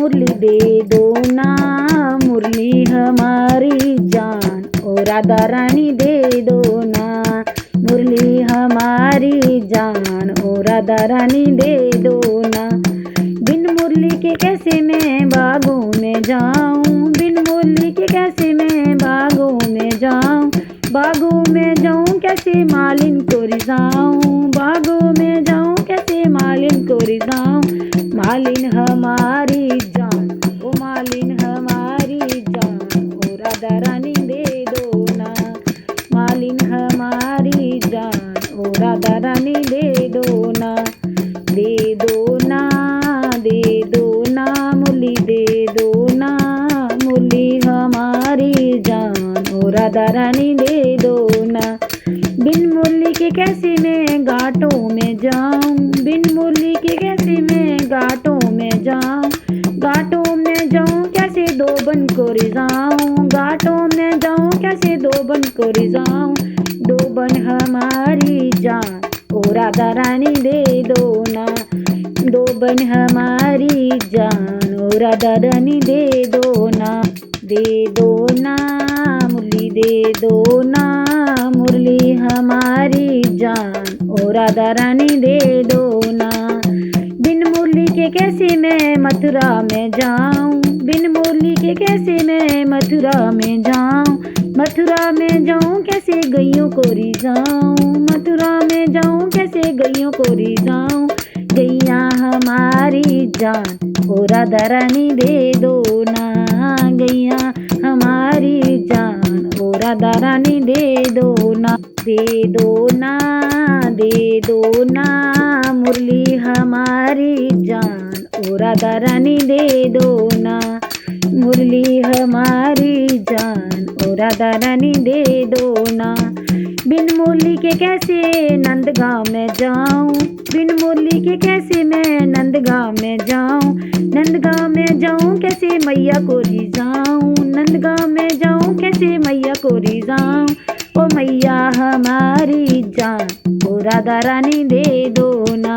मुरली दे दो ना, मुरली हमारी जान, ओ राधा रानी दे दो ना, मुरली हमारी जान, ओ राधा रानी दे दो ना। बिन मुरली के कैसे मैं बागों में जाऊं, बिन मुरली के कैसे मैं बागों में जाऊं, बागों में जाऊं कैसे मालिन को रिझाऊं, बागों में जाऊं कैसे मालिन को रिझाऊं। मालिन हमारी जान, ओ मालिन हमारी जान, ओ राधा रानी दे दो ना, मालिन हमारी जान, ओ राधा रानी दे दो ना। दे दो ना, दे दो ना, मुरली दे दो ना, मुरली हमारी जान, ओ राधा रानी दे दो ना। बिन मुरली के कैसे मैं घाटों में जाऊं, बिन मुरली के कैसे मैं घाटों में जाऊं, घाटों में जाऊं कैसे दो बन को रिझाऊं, घाटों में जाऊं कैसे दो बन को रिझाऊं। दो बन हमारी जान, ओ राधा रानी दे दो ना, दो बन हमारी जान, ओ राधा रानी दे दो ना। दे दो ना, मुरली दे दो ना, मुरली हमारी जान, ओ राधा रानी दे दो ना। बिन मुरली के कैसे मैं मथुरा में जाऊं, बिन मुरली के कैसे मैं मथुरा में जाऊं, मथुरा में जाऊं कैसे गैयों को रिझाऊं, मथुरा में जाऊं कैसे गैयों को रिझाऊं। गैया हमारी जान, ओ राधा रानी दे दो ना, गैया हमारी जान, ओ राधा रानी दे दो ना। दे दो ना, दे दो ना, मुरली हमारी जान, ओ राधा रानी दे दो ना, मुरली हमारी जान, ओ राधा रानी दे दो ना। बिन मुरली के कैसे नंदगांव में जाऊं, बिन मुरली के कैसे मैं नंदगांव में जाऊं, नंदगांव में जाऊं कैसे मैया को रिझाऊं, नंदगांव में जाऊं कैसे मैया को रिझाऊं। ओ मैया हमारी जान, ओ राधा रानी दे दो ना,